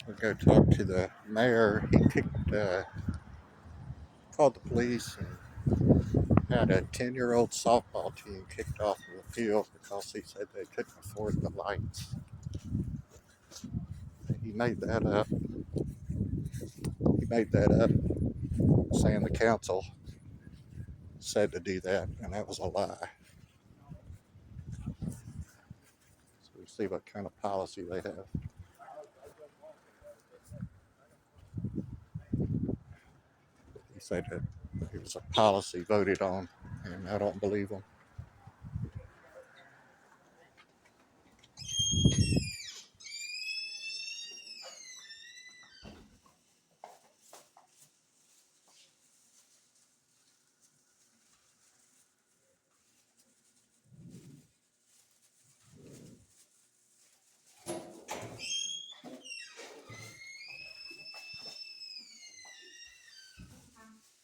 We'll go talk to the mayor. He called the police and had a 10-year-old softball team kicked off of the field because he said they couldn't afford the lights. He made that up. He made that up, saying the council said to do that, and that was a lie. So we'll see what kind of policy they have. He said that it was a policy voted on, and I don't believe him.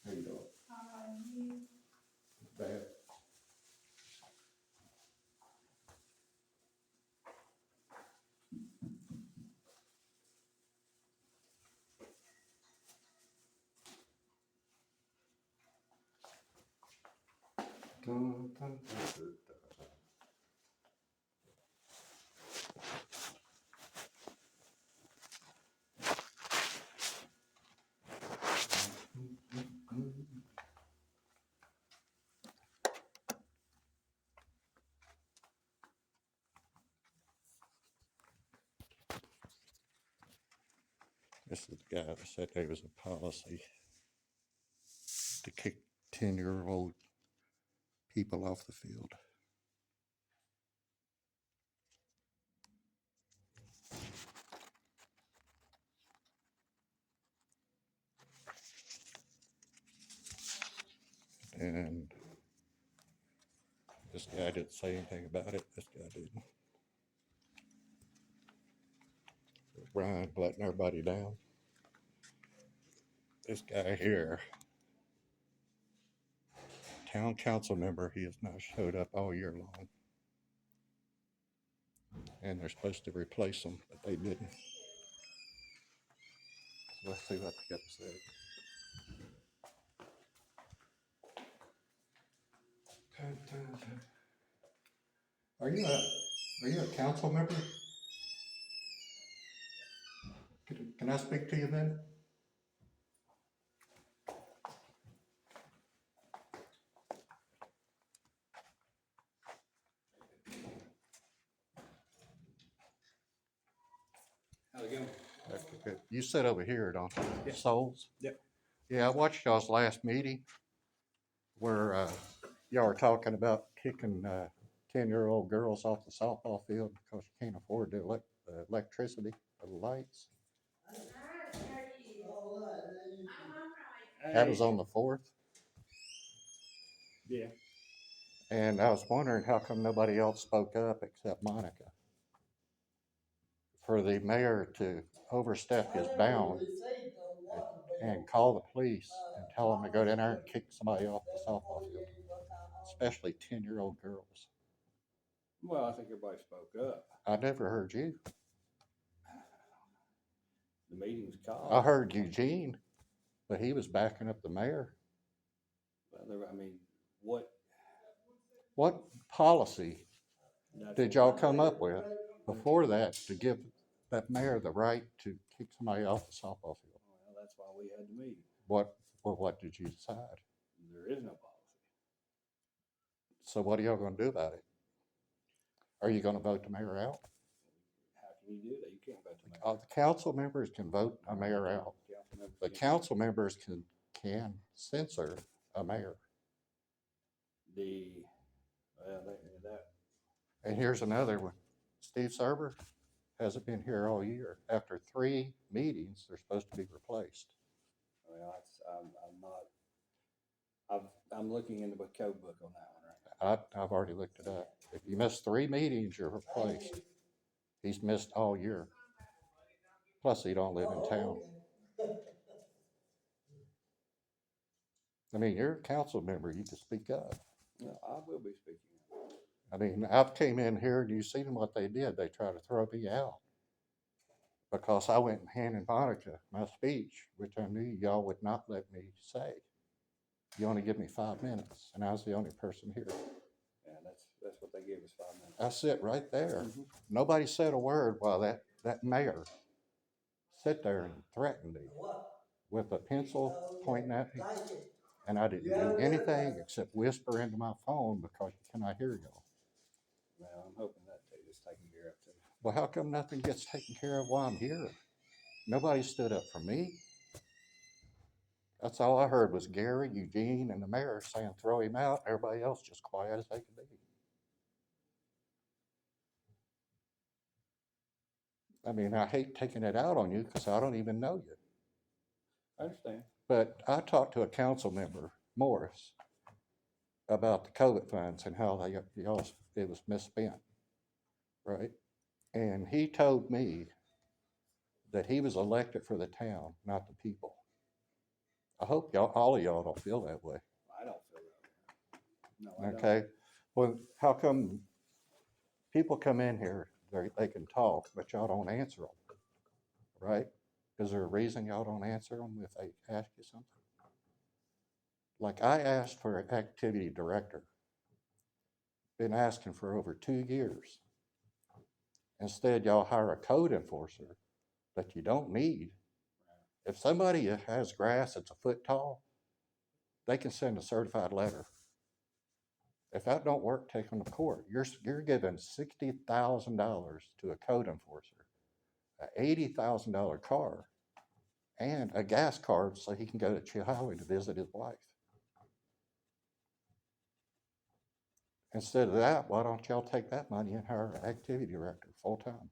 How you doing? Bad. Dun, dun, dun, dun. This is the guy that said there was a policy to kick 10-year-old people off the field. And this guy didn't say anything about it. This guy didn't. Brian letting everybody down. This guy here, town council member, he has not showed up all year long. And they're supposed to replace him, but they didn't. So let's see what they got to say. Are you a council member? Can I speak to you then? How's it going? Okay, good. You sit over here, don't you? Yeah. Souls? Yep. Yeah, I watched y'all's last meeting where y'all were talking about kicking 10-year-old girls off the softball field because you can't afford the electricity or the lights. That was on the 4th. Yeah. And I was wondering how come nobody else spoke up except Monica. For the mayor to overstep his bound and call the police and tell them to go down there and kick somebody off the softball field, especially 10-year-old girls. Well, I think everybody spoke up. I never heard you. The meeting was called. I heard Eugene, but he was backing up the mayor. Well, I mean, what policy did y'all come up with before that to give that mayor the right to kick somebody off the softball field? Well, that's why we had the meeting. What did you decide? There is no policy. So what are y'all going to do about it? Are you going to vote the mayor out? How can you do that? You can't vote the mayor. The council members can vote a mayor out. The council members can censor a mayor. And here's another one. Steve Serber hasn't been here all year. After 3 meetings, they're supposed to be replaced. Well, I'm looking in the code book on that one right now. I've already looked it up. If you miss 3 meetings, you're replaced. He's missed all year. Plus, he don't live in town. I mean, you're a council member. You can speak up. Yeah, I will be speaking. I mean, I've came in here and you've seen what they did. They tried to throw me out. because I went and handed Monica my speech, which I knew y'all would not let me say. You only give me 5 minutes, and I was the only person here. Yeah, that's what they gave us, 5 minutes. I sit right there. Nobody said a word while that mayor sit there and threatened me with a pencil pointing at me. And I didn't do anything except whisper into my phone because you cannot hear y'all. Well, I'm hoping that is taken care of too. Well, how come nothing gets taken care of while I'm here? Nobody stood up for me. That's all I heard was Gary, Eugene, and the mayor saying throw him out. Everybody else just quiet as they could be. I mean, I hate taking it out on you because I don't even know you. I understand. But I talked to a council member, Morris, about the COVID funds and how it was misspent, right? And he told me that he was elected for the town, not the people. I hope all of y'all don't feel that way. I don't feel that way. No, I okay. Well, how come people come in here, they can talk, but y'all don't answer them, right? Is there a reason y'all don't answer them if they ask you something? Like I asked for an activity director, been asking for over 2 years. Instead, y'all hire a code enforcer that you don't need. If somebody has grass that's a foot tall, they can send a certified letter. If that don't work, take them to court. You're giving $60,000 to a code enforcer, an $80,000 car, and a gas card so he can go to Chihuahua to visit his wife. Instead of that, why don't y'all take that money and hire an activity director full time?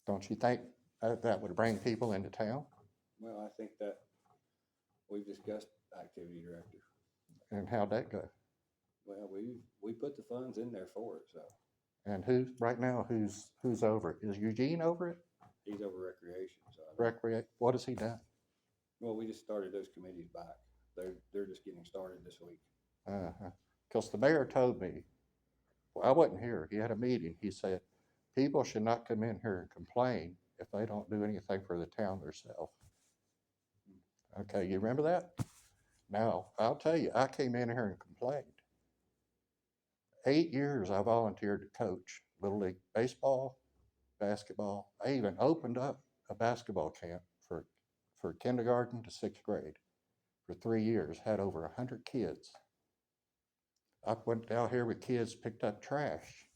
Don't you think that would bring people into town? Well, I think that we've discussed activity director. And how'd that go? Well, we put the funds in there for it, so. And who's over it? Is Eugene over it? He's over recreation, so. What has he done? Well, we just started those committees back. They're just getting started this week. Because the mayor told me, well, I wasn't here. He had a meeting. He said, people should not come in here and complain if they don't do anything for the town themselves. Okay, you remember that? Now, I'll tell you, I came in here and complained. 8 years I volunteered to coach Little League baseball, basketball. I even opened up a basketball camp for kindergarten to 6th grade for 3 years, had over 100 kids. I went down here with kids, picked up trash.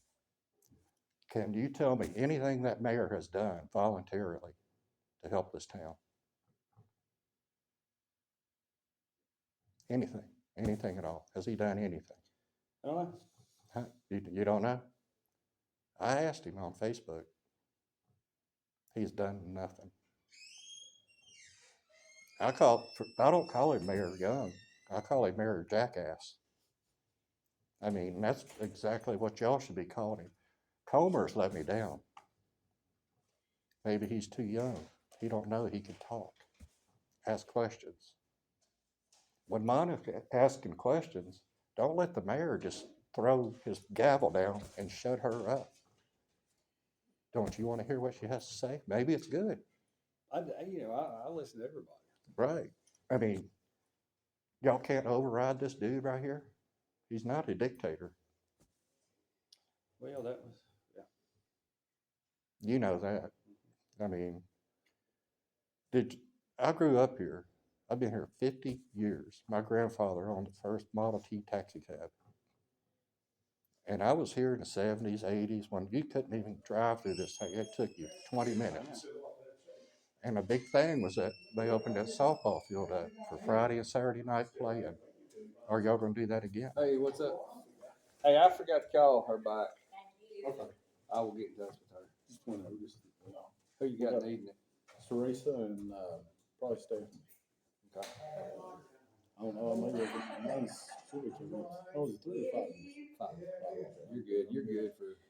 Can you tell me anything that mayor has done voluntarily to help this town? Anything at all? Has he done anything? I don't know. Huh? You don't know? I asked him on Facebook. He's done nothing. I don't call him Mayor Young. I call him Mayor Jackass. I mean, that's exactly what y'all should be calling him. Comer's let me down. Maybe he's too young. He don't know he can talk, ask questions. When Monica asking questions, don't let the mayor just throw his gavel down and shut her up. Don't you want to hear what she has to say? Maybe it's good. I listen to everybody. Right. I mean, y'all can't override this dude right here. He's not a dictator. Well, that was, yeah. You know that. I mean, I grew up here. I've been here 50 years. My grandfather owned the first Model T taxi cab. And I was here in the 70s, 80s when you couldn't even drive through this thing. It took you 20 minutes. And a big thing was that they opened that softball field up for Friday and Saturday night playing. Are y'all going to do that again? Hey, what's up? Hey, I forgot to call her back. Okay. I will get in touch with her. Who you got needing it? Teresa and probably Stephanie. Okay. I don't know. Maybe mine's 2 or 2 months. Oh, is it 3 or 5 months? 5. You're good. You're good for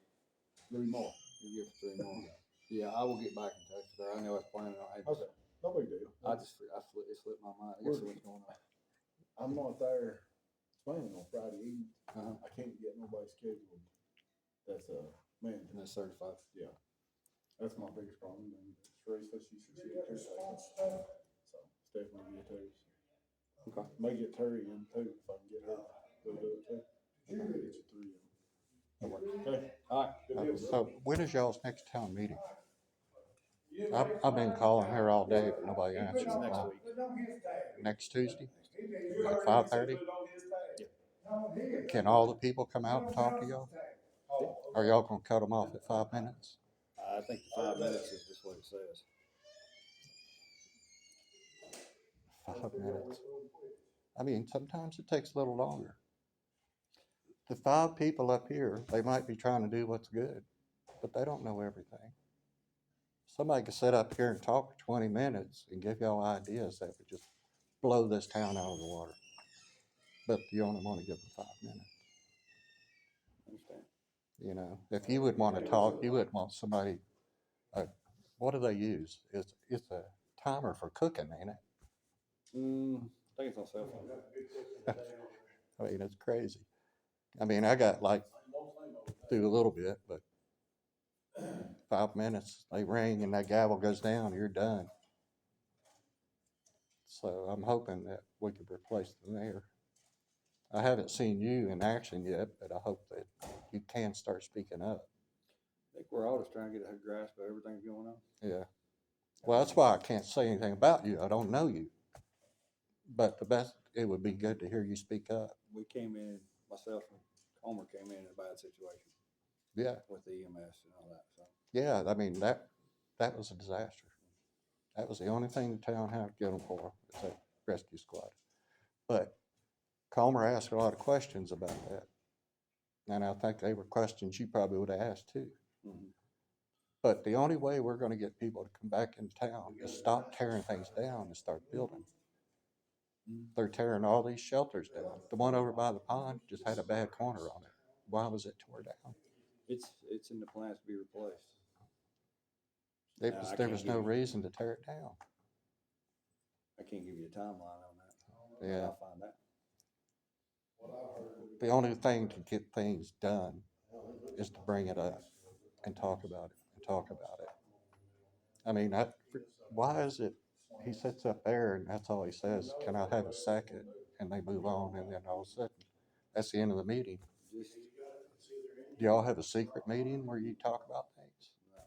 3 more. You're good for 3 more. Yeah, I will get back in touch with her. I know I was planning on. Okay. No big deal. It slipped my mind. I guess what's going on. I'm not there playing on Friday evening. Uh-huh. I can't get nobody scheduled. That's manager. And that's certified. Yeah. That's my biggest problem. said she said she had 2 seconds. So Stephanie will get hers. Okay. May get Terry in too, if I can get her. We'll do it too. I can get you 3 of them. Okay, all right. Good deal. So when is y'all's next town meeting? I've been calling her all day, but nobody answers. It's next week. Next Tuesday, like 5:30. Can all the people come out and talk to y'all? Are y'all gonna cut them off at 5 minutes? I think the 5 minutes is just what it says. 5 minutes. I mean, sometimes it takes a little longer. The 5 people up here, they might be trying to do what's good, but they don't know everything. Somebody could sit up here and talk for 20 minutes and give y'all ideas that would just blow this town out of the water. But you only want to give them 5 minutes. Understand? You know, if you would want to talk, you would want somebody, what do they use? It's a timer for cooking, ain't it? I think it's on cell phone. I mean, it's crazy. I mean, I got like through a little bit, but 5 minutes, they ring and that gavel goes down, you're done. So I'm hoping that we could replace the mayor. I haven't seen you in action yet, but I hope that you can start speaking up. I think we're all just trying to get a grasp of everything going on. Yeah. Well, that's why I can't say anything about you. I don't know you. But it would be good to hear you speak up. We came in, myself and Homer came in a bad situation. Yeah. With the EMS and all that. So. Yeah, I mean, that was a disaster. That was the only thing the town had to get them for, was that rescue squad. But Comer asked a lot of questions about that. And I think they were questions you probably would have asked too. Mm-hmm. But the only way we're going to get people to come back in town is stop tearing things down and start building. Mm-hmm. They're tearing all these shelters down. The one over by the pond just had a bad corner on it. Why was it tore down? It's in the plans to be replaced. There was no reason to tear it down. I can't give you a timeline on that. Yeah. I'll find out. The only thing to get things done is to bring it up and talk about it. I mean, why is it he sits up there and that's all he says, can I have a second? And they move on, and then all of a sudden, that's the end of the meeting. Do y'all have a secret meeting where you talk about things? No.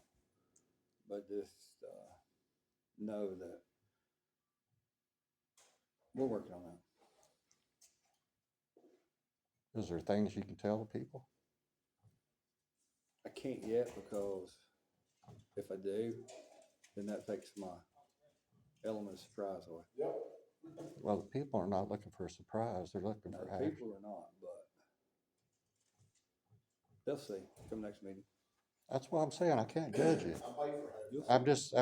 But just know that we're working on that. Is there things you can tell the people? I can't yet, because if I do, then that takes my element of surprise away. Well, the people are not looking for a surprise. They're looking for action. People are not, but they'll see come next meeting. That's why I'm saying I can't judge you. I'm just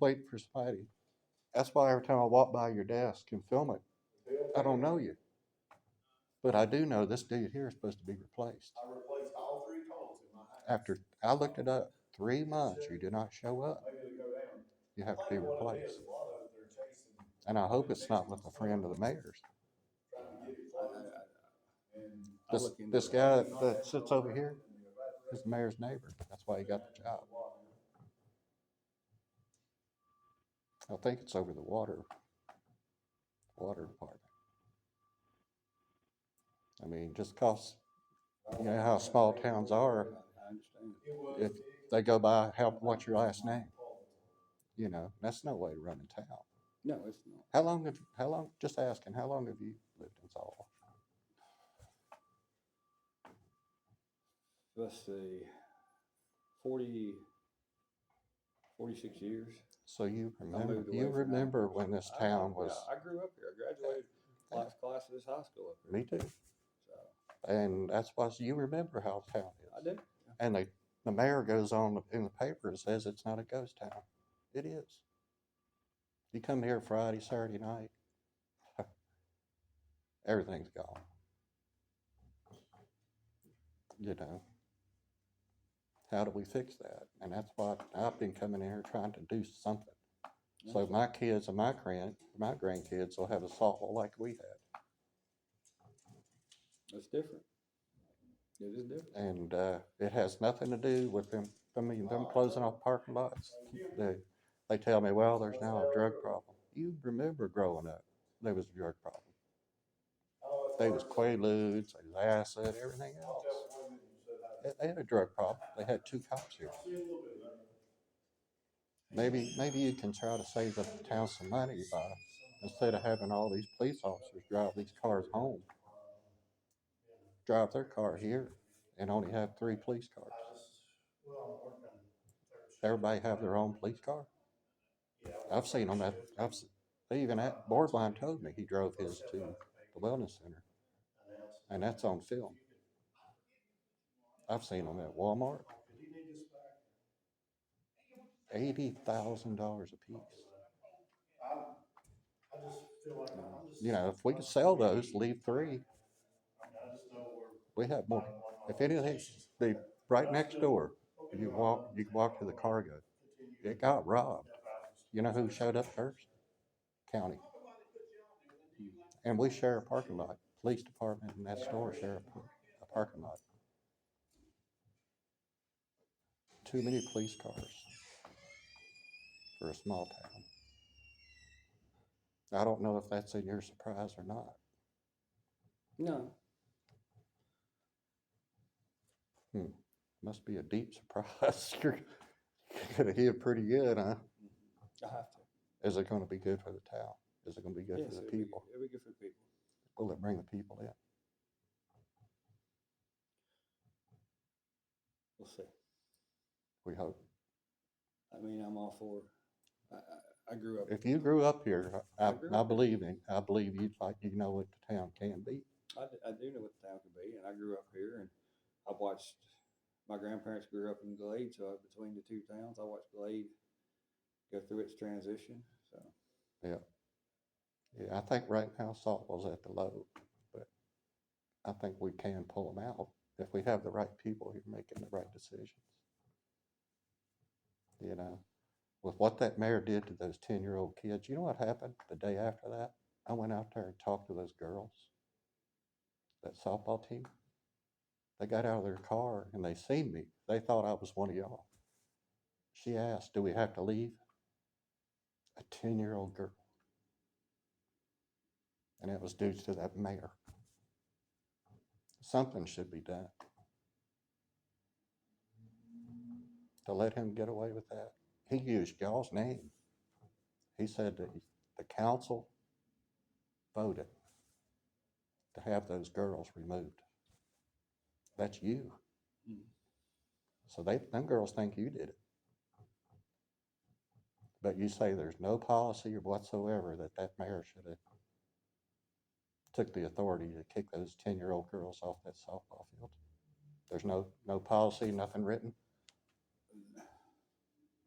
waiting for somebody. That's why every time I walk by your desk and film it, I don't know you. But I do know this dude here is supposed to be replaced. I replaced all 3 cones in my house. After I looked it up, 3 months you did not show up. You have to be replaced. And I hope it's not with a friend of the mayor's. This guy that sits over here is the mayor's neighbor. That's why he got the job. I think it's over the water department. I mean, just cause you know how small towns are. I understand. If they go by, what's your last name? You know, that's no way to run a town. No, it's not. Just asking, how long have you lived in Saltville? Let's see, 46 years. So you remember when this town was. I grew up here. I graduated last class of this high school up here. Me too. So. And that's why you remember how the town is. I do. Yeah. And the mayor goes on in the paper and says it's not a ghost town. It is. You come here Friday, Saturday night, everything's gone. You know, how do we fix that? And that's why I've been coming in here trying to do something. So my kids and my grandkids will have a softball like we had. It's different. It is different. And it has nothing to do with them. I mean, them closing off parking lots. They tell me, well, there's now a drug problem. You remember growing up, there was a drug problem. They was Quaaludes, they was acid, everything else. They had a drug problem. They had 2 cops here. Maybe you can try to save the town some money by, instead of having all these police officers drive these cars home, drive their car here and only have 3 police cars. Everybody have their own police car. I've seen them at, they even at Borderline told me he drove his to the wellness center, and that's on film. I've seen them at Walmart. $80,000 a piece. You know, if we could sell those, leave 3, we have more. If anything, they right next door. You can walk to the cargo. It got robbed. You know who showed up first? County. And we share a parking lot. Police department and that store share a parking lot. Too many police cars for a small town. I don't know if that's in your surprise or not. No, Must be a deep surprise. You're gonna hit pretty good, huh? I have to. Is it gonna be good for the town? Is it gonna be good Yes, for the it'll people? It'll be good for the people. Will it bring the people in? We'll see. We hope. I mean, I'm all for, I grew up. If you grew up here, I grew I up believe you like you know what the town can be. I do know what the town can be, and I grew up here, and I watched, my grandparents grew up in Glade, so between the 2 towns, I watched Glade go through its transition, so. Yeah, I think right now Saltville's at the low, but I think we can pull them out if we have the right people here making the right decisions. You know, with what that mayor did to those 10-year-old kids, you know what happened the day after that? I went out there and talked to those girls, that softball team. They got out of their car and they seen me. They thought I was one of y'all. She asked, do we have to leave? A 10-year-old girl. And it was due to that mayor. Something should be done to let him get away with that. He used y'all's name. He said that the council voted to have those girls removed. That's you. So them girls think you did it. But you say there's no policy or whatsoever that mayor should have took the authority to kick those 10-year-old girls off that softball field. There's no policy, nothing written.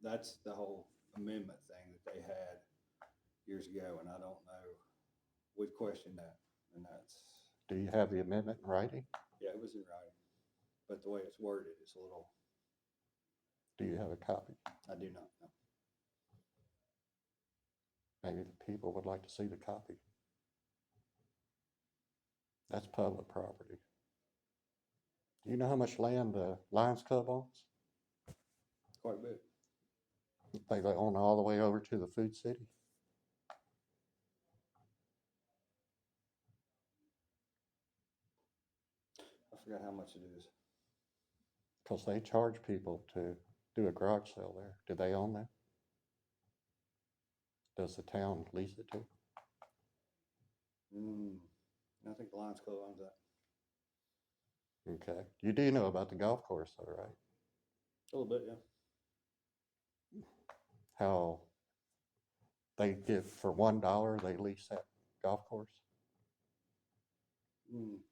That's the whole amendment thing that they had years ago, and I don't know, we've questioned that, and that's. Do you have the amendment in writing? Yeah, it was in writing, but the way it's worded, it's a little. Do you have a copy? I do not know. Maybe the people would like to see the copy. That's public property. Do you know how much land the Lions Club owns? Quite a bit. They own all the way over to the Food City. I forgot how much it is. Because they charge people to do a garage sale there. Do they own that? Does the town lease it to? I think the Lions Club owns that. Okay. You do know about the golf course though, right? A little bit, yeah. How they give for $1, they lease that golf course?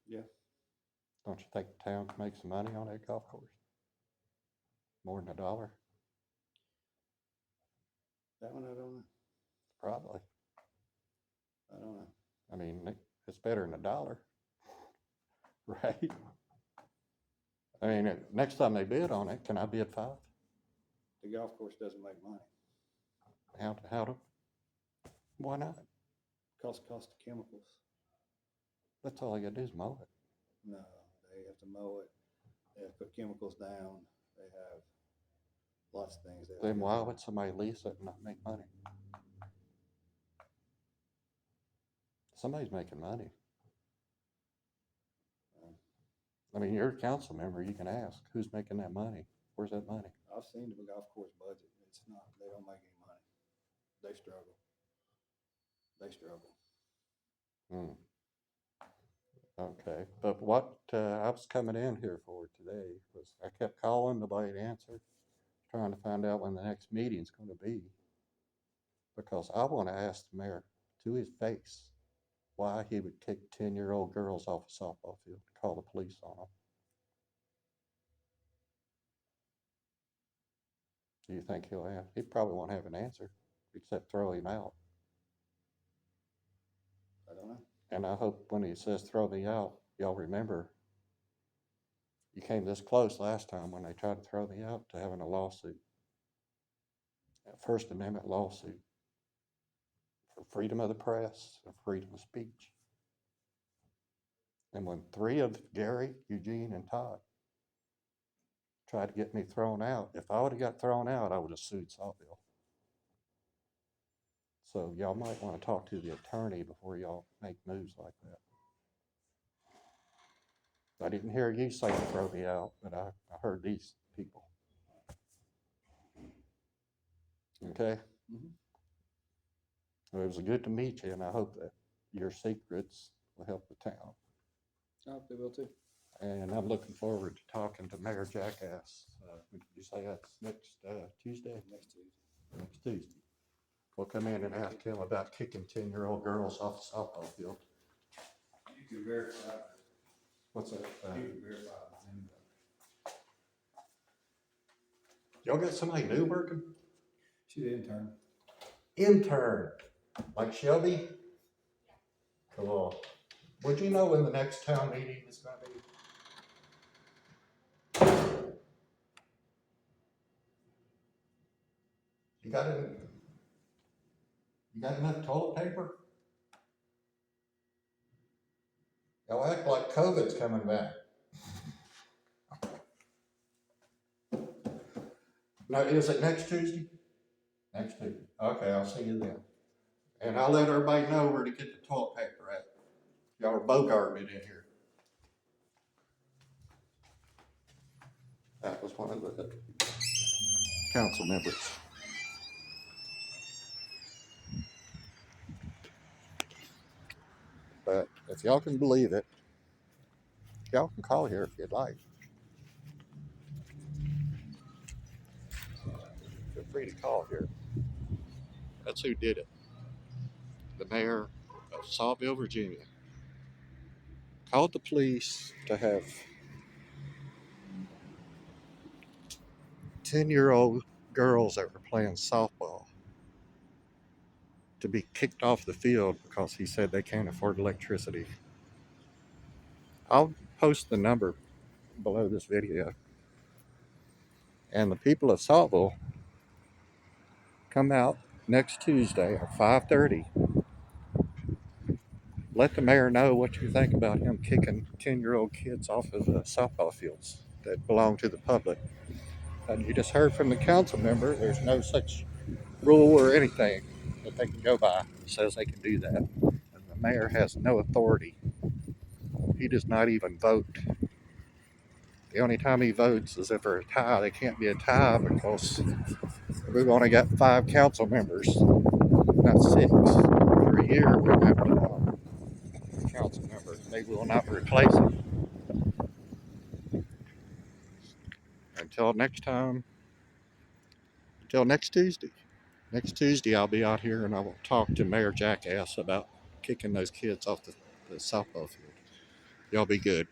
Yeah. Don't you think the town can make some money on that golf course? More than $1? That one, I don't know. Probably. I don't know. I mean, it's better than $1, right? I mean, next time they bid on it, can I bid 5? The golf course doesn't make money. Why not? Cost of chemicals. That's all you gotta do is mow it. No, they have to mow it. They have to put chemicals down. They have lots of things. That Then why would somebody lease it and not make money? Somebody's making money. I mean, you're a council member, you can ask, who's making that money? Where's that money? I've seen the golf course budget. It's not, they don't make any money. They struggle. They struggle. Hmm. Okay, but what I was coming in here for today was I kept calling, nobody answered, trying to find out when the next meeting's gonna be. Because I wanna ask the mayor to his face why he would kick 10-year-old girls off a softball field, call the police on them. Do you think he'll have? He probably won't have an answer, except throw him out. I don't know. And I hope when he says throw me out, y'all remember, you came this close last time when they tried to throw me out to having a lawsuit. A First Amendment lawsuit for freedom of the press and freedom of speech. And when 3 of Gary, Eugene, and Todd tried to get me thrown out, if I would have got thrown out, I would have sued Saltville. So y'all might want to talk to the attorney before y'all make moves like that. I didn't hear you say throw me out, but I heard these people. Okay? Mhm. Well, it was good to meet you, and I hope that your secrets will help the town. I hope they will too. And I'm looking forward to talking to Mayor Jackass. Did you say that's next Tuesday? Next Tuesday. Next Tuesday. We'll come in and ask him about kicking 10-year-old girls off the softball field. You can verify. What's that? You can verify. Y'all got somebody new working? She's an intern. Intern, like Shelby? Cool. Would you know when the next town meeting is gonna be? You got it? You got enough toilet paper? Y'all act like COVID's coming back. No, is it next Tuesday? Next Tuesday. Okay, I'll see you then. And I'll let everybody know where to get the toilet paper at. Y'all are bogarting it in here. That was one of the council members. But if y'all can believe it, y'all can call here if you'd like. Feel free to call here. That's who did it. The mayor of Saltville, Virginia, called the police to have 10-year-old girls that were playing softball to be kicked off the field because he said they can't afford electricity. I'll post the number below this video. And the people of Saltville come out next Tuesday at 5:30. Let the mayor know what you think about him kicking 10-year-old kids off of softball fields that belong to the public. And you just heard from the council member, there's no such rule or anything that they can go by that says they can do that. And the mayor has no authority. He does not even vote. The only time he votes is if there's a tie. They can't be a tie because we've only got 5 council members, not 6. For a year, we'll have a council member. They will not replace him. Until next time, until next Tuesday. Next Tuesday, I'll be out here and I will talk to Mayor Jackass about kicking those kids off the softball field. Y'all be good.